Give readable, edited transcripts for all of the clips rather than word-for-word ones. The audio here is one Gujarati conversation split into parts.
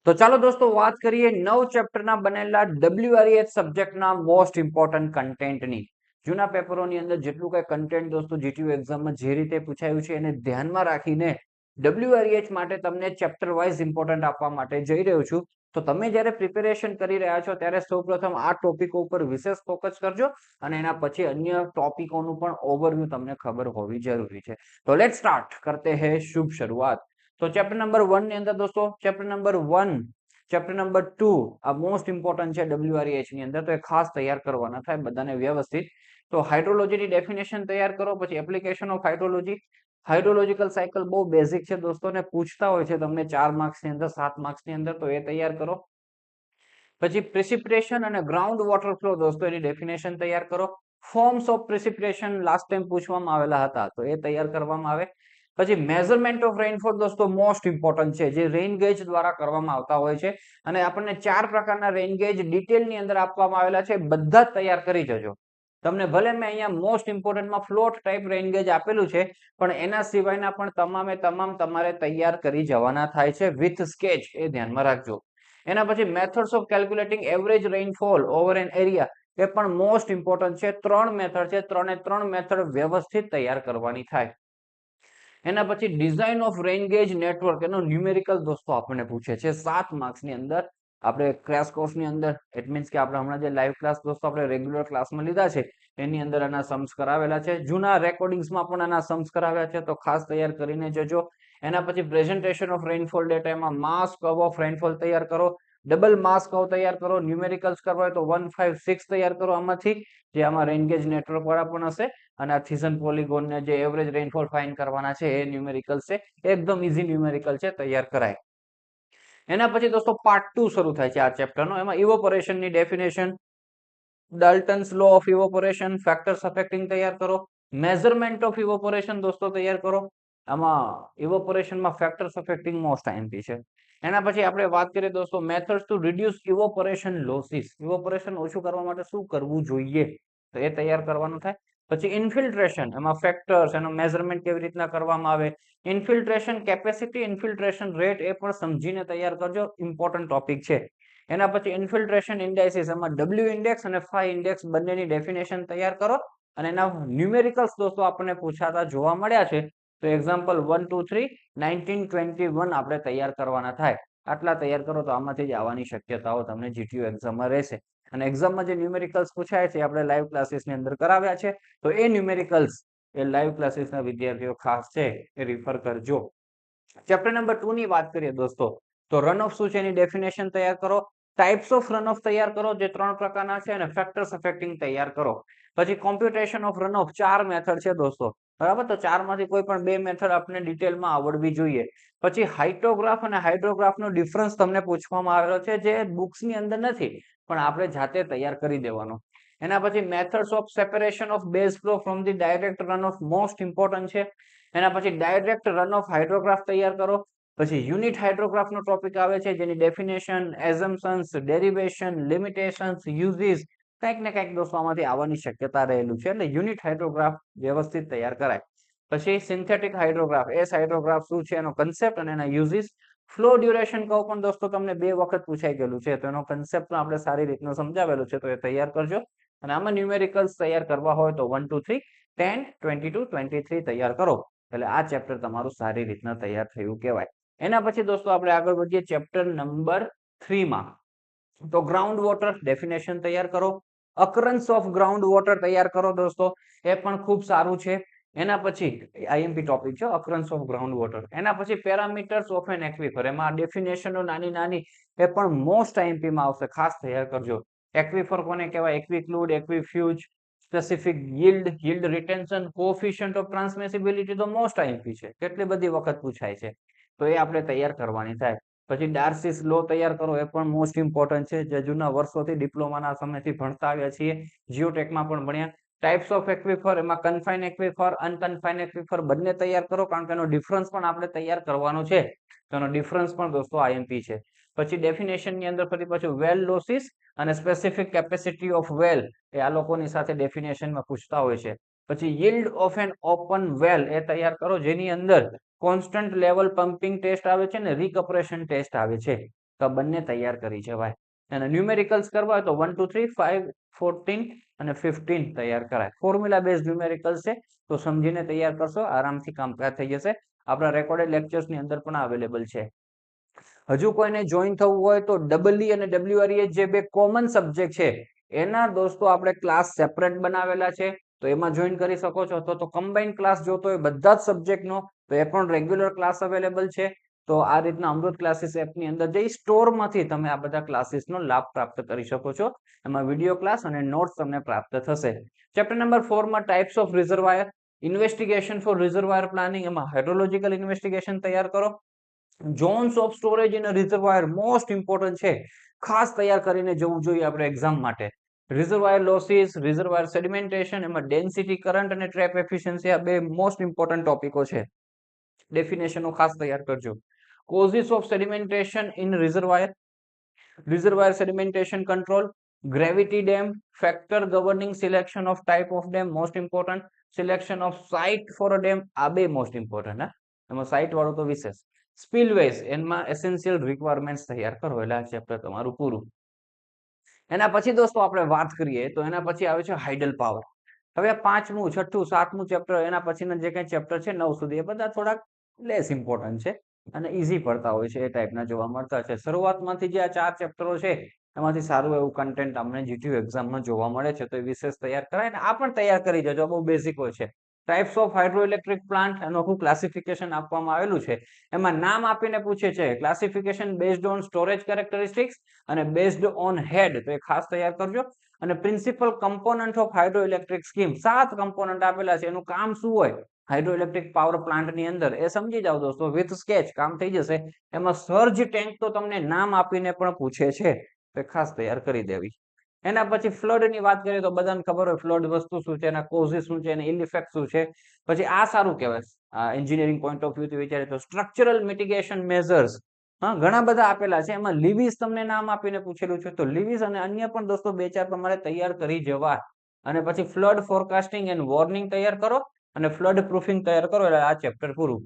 તો ચાલો દોસ્તો વાત કરીએ 9 ચેપ્ટરના બનેલા WREH સબ્જેક્ટના મોસ્ટ ઇમ્પોર્ટન્ટ કન્ટેન્ટની. જૂના પેપરોની અંદર જેટલું કઈ કન્ટેન્ટ દોસ્તો જીટીયુ એક્ઝામમાં જે રીતે પૂછાયું છે એને ધ્યાનમાં રાખીને WREH માટે તમને ચેપ્ટર વાઇઝ ઇમ્પોર્ટન્ટ આપવા માટે જઈ રહ્યો છું. તો તમે જ્યારે પ્રિપેરેશન કરી રહ્યા છો ત્યારે સૌપ્રથમ આ ટોપિકો ઉપર વિશેષ ફોકસ કરજો અને એના પછી અન્ય ટોપિકોનું પણ ઓવરવ્યુ તમને ખબર હોવી જરૂરી છે. તો લેટ સ્ટાર્ટ કરતે હે શુભ શરૂઆત. તો ચેપ્ટર નંબર 1 ની અંદર દોસ્તો ચેપ્ટર નંબર 1 ચેપ્ટર નંબર 2 આ મોસ્ટ ઇમ્પોર્ટન્ટ છે WREH ની અંદર, તો એ ખાસ તૈયાર કરવાના થાય બધાને વ્યવસ્થિત. તો હાઇડ્રોલોજીની ડેફિનેશન તૈયાર કરો, પછી application of hydrology. Hydrological cycle બહુ બેઝિક છે દોસ્તો ને પૂછતા હોય છે તમને 4 માર્ક્સ ની અંદર 7 માર્ક્સ ની અંદર, તો એ તૈયાર કરો. પછી પ્રિસિપિટેશન અને ગ્રાઉન્ડ વોટર ફ્લો દોસ્તો એની ડેફિનેશન તૈયાર કરો. ફોર્મ્સ ઓફ પ્રિસિપિટેશન લાસ્ટ ટાઈમ પૂછવામાં આવેલા હતા, તો એ તૈયાર કરવામાં આવે. પછી મેઝરમેન્ટ ઓફ રેઇનફોલ દોસ્તો મોસ્ટ ઇમ્પોર્ટન્ટ છે, જે રેઇન ગેજ દ્વારા કરવામાં આવતા હોય છે અને આપણને 4 પ્રકારના રેઇન ગેજ ડિટેલની અંદર આપવામાં આવેલા છે, બધા જ તૈયાર કરી જજો. તમને ભલે મેં અહીંયા મોસ્ટ ઇમ્પોર્ટન્ટમાં ફ્લોટ ટાઈપ રેઇન ગેજ આપેલું છે, પણ એના સિવાયના પણ તમામે તમામ તમારે તૈયાર કરી જવાના થાય છે વિથ સ્કેચ, એ ધ્યાનમાં રાખજો. એના પછી methods of calculating average rainfall over an area, એ પણ મોસ્ટ ઇમ્પોર્ટન્ટ છે. 3 મેથડ છે, 3 મેથડ વ્યવસ્થિત તૈયાર કરવાની થાય. એના પછી design of rain gauge network, એનો ન્યુમેરિકલ દોસ્તો આપણને પૂછે છે 7 માર્ક્સ ની અંદર. આપણે ક્રેશ કોર્સ ની અંદર, ઇટ મીન્સ કે આપણે હમણાં જે લાઈવ ક્લાસ દોસ્તો આપણે રેગ્યુલર ક્લાસમાં લીધા છે એની અંદર આના સમ્સ કરાવેલા છે. જૂના રેકોર્ડિંગ્સમાં પણ આના સમ્સ કરાવ્યા છે, તો ખાસ તૈયાર કરીને જજો. એના પછી પ્રેઝન્ટેશન ઓફ રેઇનફોલ ડેટા, એમાં માસ કર્વ ઓફ રેઇનફોલ તૈયાર કરો, ડબલ માસ કર્વ તૈયાર કરો, ન્યુમેરિકલ્સ કરવા હોય તો 1 5 6 તૈયાર કરો આમાંથી, જે આમાં રેઇન ગેજ નેટવર્ક વાળા પણ હશે. અને આ થીસન પોલીગોન ને જે એવરેજ રેઇનફોલ ફાઇન્ડ કરવાના છે એ ન્યુમેરિકલ છે, એકદમ ઈઝી ન્યુમેરિકલ છે, તૈયાર કરાય. એના પછી દોસ્તો પાર્ટ 2 શરૂ થાય છે આ ચેપ્ટરનો. એમાં ઇવોપોરેશનની definition, Dalton's law of evaporation, factors affecting તૈયાર કરો, મેઝરમેન્ટ ઓફ ઇવોપોરેશન દોસ્તો તૈયાર કરો. આમાં ઇવોપોરેશનમાં ફેક્ટર્સ અફેક્ટિંગ મોસ્ટ આઈએમપી છે. એના પછી આપણે વાત કરીએ દોસ્તો methods to reduce evaporation losses, evaporation ઓછું કરવા માટે શું કરવું જોઈએ, તો એ તૈયાર કરવાનું થાય. પછી ઇન્ફિલ્ટ્રેશન, એમાં ફેક્ટર્સ, એનો મેઝરમેન્ટ કેવી રીતના કરવામાં આવે, ઇન્ફિલ્ટ્રેશન કેપેસિટી, ઇન્ફિલ્ટ્રેશન રેટ, એ પણ સમજીને તૈયાર કરજો, ઇમ્પોર્ટન્ટ ટોપિક છે. એના પછી ઇન્ફિલ્ટ્રેશન ઇન્ડાઇસિસ, એમાં ડબલ્યુ ઇન્ડેક્સ અને ફાઈ ઇન્ડેક્સ બંનેની ડેફિનેશન તૈયાર કરો અને એના ન્યુમેરિકલ્સ દોસ્તો આપણને પૂછાતા જોવા મળ્યા છે, તો એક્ઝામ્પલ 1 2 3 1921 આપણે તૈયાર કરવાના થાય. આટલા તૈયાર કરો તો આમાંથી જ આવવાની શક્યતાઓ તમને જીટીયુ એક્ઝામમાં રહેશે. અને એક્ઝામમાં જે ન્યુમેરિકલ્સ પૂછાય છે આપણે લાઈવ ક્લાસીસની અંદર કરાવ્યા છે, તો એ ન્યુમેરિકલ્સ એ લાઈવ ક્લાસીસના વિદ્યાર્થીઓ ખાસ છે એ રિફર કરજો. ચેપ્ટર નંબર 2 ની વાત કરીએ દોસ્તો, તો રન ઓફ શું છે એની ડેફિનેશન તૈયાર કરો, ટાઇપ્સ ઓફ રન ઓફ તૈયાર કરો, જે 3 પ્રકારના છે, અને ફેક્ટર્સ અફેક્ટિંગ તૈયાર કરો. પછી computation of run of, 4 method છે દોસ્તો, બરાબર, તો 4 માંથી કોઈ પણ 2 મેથડ આપણે ડિટેલમાં આવડવી જોઈએ. પછી હાઇટોગ્રાફ અને હાઇડ્રોગ્રાફનો ડિફરન્સ તમને પૂછવામાં આવેલો છે, જે બુક્સની અંદર નથી, પણ આપણે જાતે તૈયાર કરી દેવાનો. એના પછી methods of separation of base flow from the direct run of, most important છે. એના પછી ડાયરેક્ટ રન ઓફ હાઇડ્રોગ્રાફ તૈયાર કરો. પછી યુનિટ હાઇડ્રોગ્રાફનો ટોપિક આવે છે, જેની ડેફિનેશન, એઝમ્પશન્સ, ડેરિવેશન, લિમિટેશન્સ, યુઝિસ, કંઈક ને કંઈક દોસ્તો આમાંથી આવવાની શક્યતા રહેલું છે, એટલે યુનિટ હાઇડ્રોગ્રાફ વ્યવસ્થિત તૈયાર કરાય. પછી સિન્થેટિક હાઇડ્રોગ્રાફ, એસ હાઇડ્રોગ્રાફ શું છે, એનો કન્સેપ્ટ અને એના યુઝિસ. ફ્લો ડ્યુરેશન કહું પણ દોસ્તો તમને 2 વખત પૂછાઈ ગયેલું છે, તો એનો કન્સેપ્ટ પણ આપણે સારી રીતનો સમજાવેલું છે, તો એ તૈયાર કરજો. અને આમાં ન્યુમેરિકલ્સ તૈયાર કરવા હોય તો 1 2 3 10 22 23 તૈયાર કરો, એટલે આ ચેપ્ટર તમારું સારી રીતના તૈયાર થયું કહેવાય. એના પછી દોસ્તો આપણે આગળ વધીએ ચેપ્ટર નંબર 3 માં. તો ગ્રાઉન્ડ વોટર ડેફિનેશન તૈયાર કરો, અકરન્સ ઓફ ગ્રાઉન્ડ વોટર તૈયાર કરો દોસ્તો, એ પણ ખૂબ સારું છે. એના પછી આઈએમપી ટોપિક છે અકરન્સ ઓફ ગ્રાઉન્ડ વોટર. એના પછી પેરામીટર્સ ઓફ એન એક્વિફર, એમાં ડેફિનેશનો નાની નાની, એ પણ મોસ્ટ આઈએમપી માં આવશે, ખાસ તૈયાર કરજો. એક્વિફર કોને કહેવાય, aquiclude, aquifuge, specific yield, yield retention, coefficient of transmissibility, તો મોસ્ટ આઈએમપી છે, કેટલી બધી વખત પૂછાય છે, તો એ આપણે તૈયાર કરવાની થાય. પછી ડાર્સીસ લો તૈયાર કરો, એ પણ મોસ્ટ ઇમ્પોર્ટન્ટ છે, જે જૂના વર્ષોથી ડિપ્લોમાના સમયથી ભણતા આવ્યા છીએ, જીઓટેકમાં પણ ભણ્યા. ટાઇપ્સ ઓફ એક્વિફર, એમાં કન્ફાઇન એક્વિફર, અનકન્ફાઇન એક્વિફર બંને તૈયાર કરો, કારણ કે એનો ડિફરન્સ પણ આપણે તૈયાર કરવાનો છે, તો એનો ડિફરન્સ પણ દોસ્તો આઈએમપી છે. પછી ડેફિનેશન ની અંદર ફરી પાછું વેલ લોસીસ અને સ્પેસિફિક કેપેસિટી ઓફ વેલ, એ આ લોકોની સાથે ડેફિનેશનમાં પૂછતા હોય છે. પછી yield ઓફ એન ઓપન વેલ, એ તૈયાર કરો, જેની અંદર કોન્સ્ટન્ટ લેવલ પમ્પિંગ ટેસ્ટ આવે છે ને રિકપરેશન ટેસ્ટ આવે છે. તો આ બંને તૈયાર કરી છે ભાઈ. અને ન્યુમેરિકલ્સ કરવા હોય તો 1 2 3 5 14 અને 15 તૈયાર કરાય. ફોર્મ્યુલા બેઝ ન્યુમેરિકલ્સ છે, તો સમજીને તૈયાર કરશો, આરામથી કામકાજ થઈ જશે. આપણા રેકોર્ડેડ લેક્ચર્સ ની અંદર પણ અવેલેબલ છે. હજુ કોઈને જોઈન થવું હોય તો ડબલઈ અને WREH જે બે કોમન સબ્જેક્ટ છે એના દોસ્તો આપણે ક્લાસ સેપરેટ બનાવેલા છે, તો એમાં જોઈન કરી શકો છો. તો કમ્બાઇન્ડ ક્લાસ જોતો હોય બધા જ સબ્જેક્ટનો, તો એ પણ રેગ્યુલર ક્લાસ અવેલેબલ છે. તો આ રીતના અમૃત ક્લાસીસ એપની અંદર જઈ સ્ટોરમાંથી તમે આ બધા ક્લાસીસનો લાભ પ્રાપ્ત કરી શકો છો. એમાં વિડીયો ક્લાસ અને નોટ્સ તમને પ્રાપ્ત થશે. ચેપ્ટર નંબર 4 માં types of reservoir, investigation for reservoir planning, એમાં હાઇડ્રોલોજિકલ ઇન્વેસ્ટિગેશન તૈયાર કરો. Zones of storage in reservoir most important છે, ખાસ તૈયાર કરીને જવું જોઈએ આપણે એક્ઝામ માટે. રિઝર્વાયર લોસીસ, રિઝર્વાયર સેડિમેન્ટેશન, એમાં ડેન્સિટી, કરંટ અને ટ્રેપ એફિશિયન્સી, આ બે મોસ્ટ ઇમ્પોર્ટન્ટ ટોપિકો છે. ડેફિનેશનો ખાસ તૈયાર કરજો. Causes of sedimentation in reservoir, reservoir sedimentation control, gravity dam, factor governing selection of type of dam most important, selection of site for a dam, આ બે મોસ્ટ ઇમ્પોર્ટન્ટ. એમાં સાઇટ વાળું તો વિશેષ. સ્પિલવેઝ, એમાં એસેન્શિયલ રિક્વાયરમેન્ટ્સ તૈયાર કરો એટલે આ ચેપ્ટર તમારું પૂરું. એના પછી દોસ્તો આપણે વાત કરીએ તો એના પછી આવે છે હાઇડલ પાવર. હવે 5મું, 6ઠું, 7મું ચેપ્ટર, એના પછીના જે કઈ ચેપ્ટર છે 9 સુધી, એ બધા થોડાક લેસ ઇમ્પોર્ટન્ટ છે અને ઈઝી પડતા હોય છે, એ ટાઈપના જોવા મળતા છે. શરૂઆતમાંથી જે આ 4 ચેપ્ટરો છે એમાંથી સારું એવું કન્ટેન્ટ આપણે જીટીયુ એક્ઝામમાં જોવા મળે છે, તો એ વિશેષ તૈયાર કરાય ને આ પણ તૈયાર કરી જજો, બહુ બેઝિક હોય છે. ટાઇપ્સ ઓફ હાઇડ્રોઇલેક્ટ્રિક પ્લાન્ટ, એનું આખું ક્લાસિફિકેશન આપવામાં આવેલું છે. એમાં નામ આપીને પૂછે છે, classification based on storage characteristics અને બેઝડ ઓન હેડ, તો એ ખાસ તૈયાર કરજો. અને principal component of hydroelectric scheme, 7 component આપેલા છે, એનું કામ શું હોય હાઇડ્રોઇલેક્ટ્રિક પાવર પ્લાન્ટ ની અંદર એ સમજી જાવ દોસ્તો, વિથ સ્કેચ કામ થઈ જશે. એમાં સર્જ ટેન્ક તો તમને નામ આપીને પણ પૂછે છે, તો ખાસ તૈયાર કરી દેવી. એના પછી ફ્લડ ની વાત કરીએ તો બધાને ખબર હોય ફ્લડ વસ્તુ શું છે, એના કોઝિસ શું છે, એના ઇલ ઇફેક્ટ શું છે. પછી આ સારું કહેવાય એન્જિનિયરિંગ પોઈન્ટ ઓફ વ્યૂ થી વિચારે તો, સ્ટ્રક્ચરલ મિટિગેશન મેઝર્સ, હા ઘણા બધા આપેલા છે. એમાં લીવીસ તમને નામ આપીને પૂછેલું છે, તો લીવીસ અને અન્ય પણ દોસ્તો 2-4 તમારે તૈયાર કરી જવા. અને પછી ફ્લડ ફોરકાસ્ટિંગ એન્ડ વોર્નિંગ તૈયાર કરો અને ફ્લડ પ્રૂફિંગ તૈયાર કરો એટલે આ ચેપ્ટર પૂરું.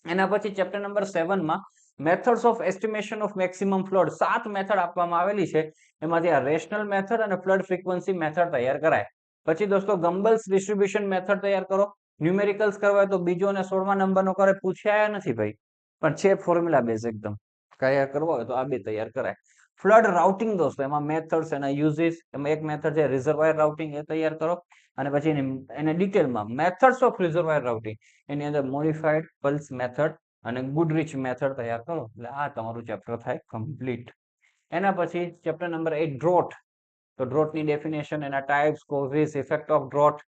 એના પછી ચેપ્ટર નંબર 7 માં methods of estimation of maximum flood, 7 method આપવામાં આવેલી છે. એમાંથી આ રેશનલ મેથડ અને ફ્લડ ફ્રીક્વન્સી મેથડ તૈયાર કરાય. પછી દોસ્તો ગમ્બલ્સ ડિસ્ટ્રીબ્યુશન મેથડ તૈયાર કરો. ન્યુમેરિકલ્સ કરવા તો બીજો અને 16મા નંબરનો કરે પૂછ્યા નથી ભાઈ, પણ છે ફોર્મ્યુલા બેઝ એકદમ. તૈયાર કરવા હોય તો આ બે તૈયાર કરાય. ફ્લડ રાઉટિંગ દોસ્તો, એમાં મેથડ્સ, એના યુઝિસ, એમાં એક મેથડ છે રિઝર્વાયર રાઉટિંગ, એ તૈયાર કરો. અને પછી એને ડિટેલમાં મેથડ્સ ઓફ રિઝર્વાયર રાઉટિંગ, એની અંદર મોડિફાઈડ પલ્સ મેથડ અને ગુડરીચ મેથડ તૈયાર કરો એટલે આ તમારું ચેપ્ટર થાય કમ્પ્લીટ. એના પછી ચેપ્ટર નંબર 8 ડ્રોટ, તો ડ્રોટની ડેફિનેશન, એના types, causes, effect of drought.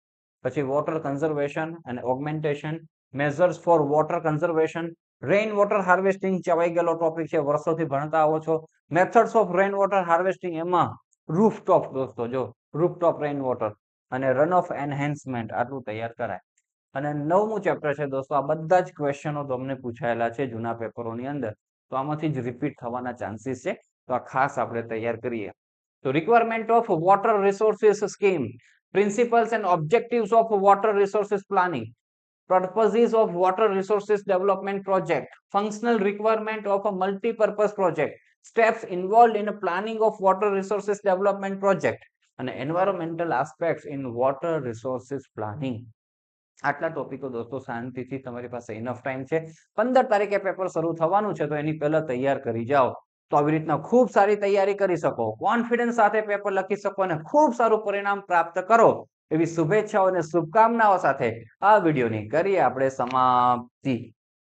પછી વોટર કન્ઝર્વેશન અને augmentation, measures for water conservation, rain water harvesting ચવાઈ ગયેલો ટોપિક છે, વર્ષોથી ભણતા આવો છો. Methods of rain water harvesting, એમાં રૂફટોપ દોસ્તો, જો રૂફટોપ રેઇન વોટર અને રન ઓફ એનહેન્સમેન્ટ, આટલું તૈયાર કરાય. અને 9મું ચેપ્ટર છે દોસ્તો, આ બધા જ ક્વેશ્ચનો તમને પૂછાયેલા છે જૂના પેપરોની અંદર, તો આમાંથી જ રિપીટ થવાના ચાન્સીસ છે, તો આ ખાસ આપણે તૈયાર કરીએ. તો requirement of water resources scheme, principles and objectives of water resources planning, purposes of water resources development project, functional requirement of a multi-purpose project, steps involved in a planning of water resources development project, and environmental aspects in water resources planning. આટલા ટોપિકો દોસ્તો શાંતિથી તમારી પાસે ઇનફ ટાઈમ છે. 15 તારીખે પેપર શરૂ થવાનું છે, તો એની પહેલા તૈયાર કરી જાઓ, તો આવી રીતના ખૂબ સારી તૈયારી કરી શકો, કોન્ફિડન્સ સાથે પેપર લખી શકો અને ખૂબ સારું પરિણામ પ્રાપ્ત કરો, એવી શુભેચ્છાઓ અને શુભકામનાઓ સાથે આ વિડીયોની કરીએ આપણે સમાપ્તિ.